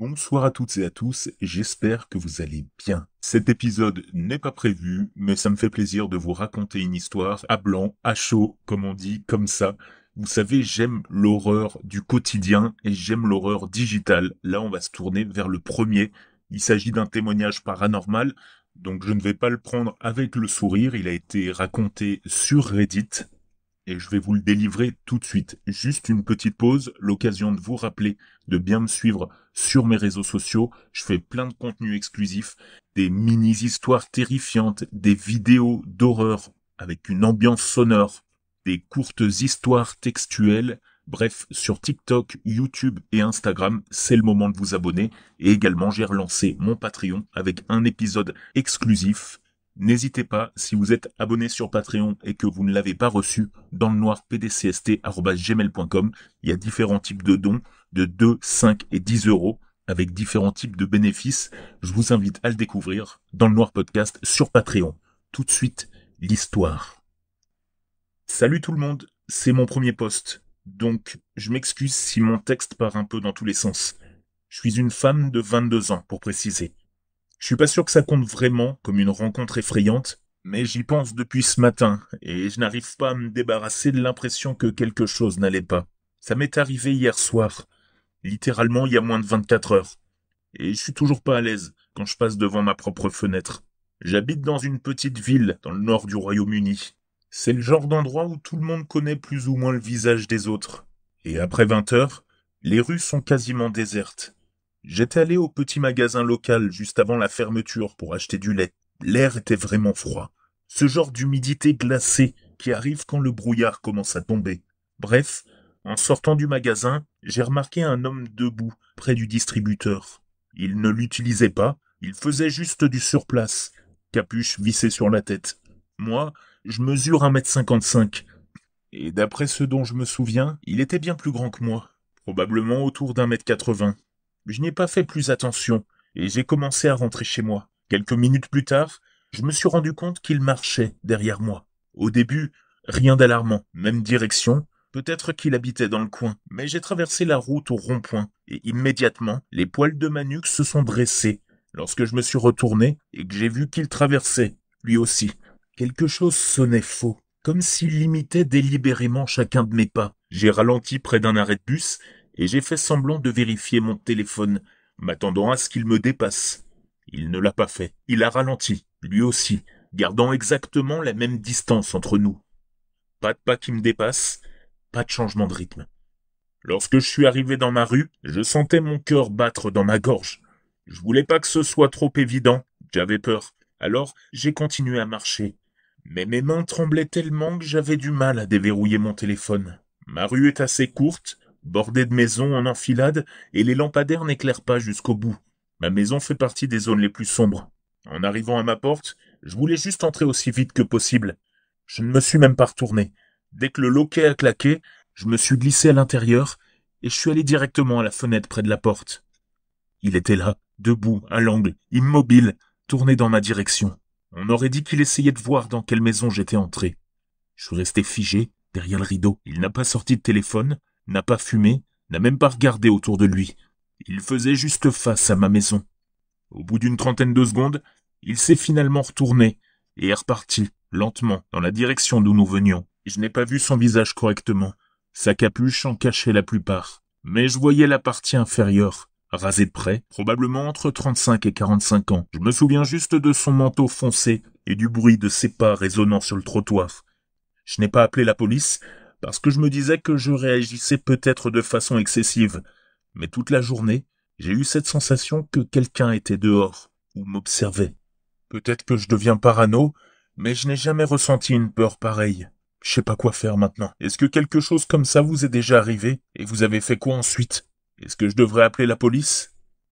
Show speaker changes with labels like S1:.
S1: Bonsoir à toutes et à tous, j'espère que vous allez bien. Cet épisode n'est pas prévu, mais ça me fait plaisir de vous raconter une histoire à blanc, à chaud, comme on dit, comme ça. Vous savez, j'aime l'horreur du quotidien et j'aime l'horreur digitale. Là, on va se tourner vers le premier. Il s'agit d'un témoignage paranormal, donc je ne vais pas le prendre avec le sourire. Il a été raconté sur Reddit et je vais vous le délivrer tout de suite. Juste une petite pause, l'occasion de vous rappeler de bien me suivre sur mes réseaux sociaux. Je fais plein de contenus exclusifs, des mini-histoires terrifiantes, des vidéos d'horreur avec une ambiance sonore, des courtes histoires textuelles. Bref, sur TikTok, YouTube et Instagram, c'est le moment de vous abonner. Et également, j'ai relancé mon Patreon avec un épisode exclusif. N'hésitez pas, si vous êtes abonné sur Patreon et que vous ne l'avez pas reçu, dans le noir pdcst@gmail.com, il y a différents types de dons, de 2, 5 et 10 euros, avec différents types de bénéfices. Je vous invite à le découvrir dans le noir podcast sur Patreon. Tout de suite, l'histoire. Salut tout le monde, c'est mon premier post, donc je m'excuse si mon texte part un peu dans tous les sens. Je suis une femme de 22 ans, pour préciser. Je suis pas sûr que ça compte vraiment comme une rencontre effrayante, mais j'y pense depuis ce matin, et je n'arrive pas à me débarrasser de l'impression que quelque chose n'allait pas. Ça m'est arrivé hier soir, littéralement il y a moins de 24 heures, et je suis toujours pas à l'aise quand je passe devant ma propre fenêtre. J'habite dans une petite ville dans le nord du Royaume-Uni. C'est le genre d'endroit où tout le monde connaît plus ou moins le visage des autres. Et après 20 heures, les rues sont quasiment désertes. J'étais allé au petit magasin local juste avant la fermeture pour acheter du lait. L'air était vraiment froid. Ce genre d'humidité glacée qui arrive quand le brouillard commence à tomber. Bref, en sortant du magasin, j'ai remarqué un homme debout près du distributeur. Il ne l'utilisait pas, il faisait juste du surplace, capuche vissée sur la tête. Moi, je mesure 1,55 m. Et d'après ce dont je me souviens, il était bien plus grand que moi, probablement autour d'1,80 m. Je n'y ai pas fait plus attention, et j'ai commencé à rentrer chez moi. Quelques minutes plus tard, je me suis rendu compte qu'il marchait derrière moi. Au début, rien d'alarmant, même direction. Peut-être qu'il habitait dans le coin, mais j'ai traversé la route au rond-point, et immédiatement, les poils de ma nuque se sont dressés, lorsque je me suis retourné et que j'ai vu qu'il traversait, lui aussi. Quelque chose sonnait faux, comme s'il imitait délibérément chacun de mes pas. J'ai ralenti près d'un arrêt de bus, et j'ai fait semblant de vérifier mon téléphone, m'attendant à ce qu'il me dépasse. Il ne l'a pas fait. Il a ralenti, lui aussi, gardant exactement la même distance entre nous. Pas de pas qui me dépasse, pas de changement de rythme. Lorsque je suis arrivé dans ma rue, je sentais mon cœur battre dans ma gorge. Je voulais pas que ce soit trop évident, j'avais peur. Alors, j'ai continué à marcher. Mais mes mains tremblaient tellement que j'avais du mal à déverrouiller mon téléphone. Ma rue est assez courte, bordée de maisons en enfilade, et les lampadaires n'éclairent pas jusqu'au bout. Ma maison fait partie des zones les plus sombres. En arrivant à ma porte, je voulais juste entrer aussi vite que possible. Je ne me suis même pas retourné. Dès que le loquet a claqué, je me suis glissé à l'intérieur, et je suis allé directement à la fenêtre près de la porte. Il était là, debout, à l'angle, immobile, tourné dans ma direction. On aurait dit qu'il essayait de voir dans quelle maison j'étais entré. Je suis resté figé, derrière le rideau. Il n'a pas sorti de téléphone, n'a pas fumé, n'a même pas regardé autour de lui. Il faisait juste face à ma maison. Au bout d'une trentaine de secondes, il s'est finalement retourné et est reparti, lentement, dans la direction d'où nous venions. Je n'ai pas vu son visage correctement. Sa capuche en cachait la plupart. Mais je voyais la partie inférieure, rasée de près, probablement entre 35 et 45 ans. Je me souviens juste de son manteau foncé et du bruit de ses pas résonnant sur le trottoir. Je n'ai pas appelé la police, parce que je me disais que je réagissais peut-être de façon excessive. Mais toute la journée, j'ai eu cette sensation que quelqu'un était dehors, ou m'observait. Peut-être que je deviens parano, mais je n'ai jamais ressenti une peur pareille. Je sais pas quoi faire maintenant. Est-ce que quelque chose comme ça vous est déjà arrivé, et vous avez fait quoi ensuite? Est-ce que je devrais appeler la police?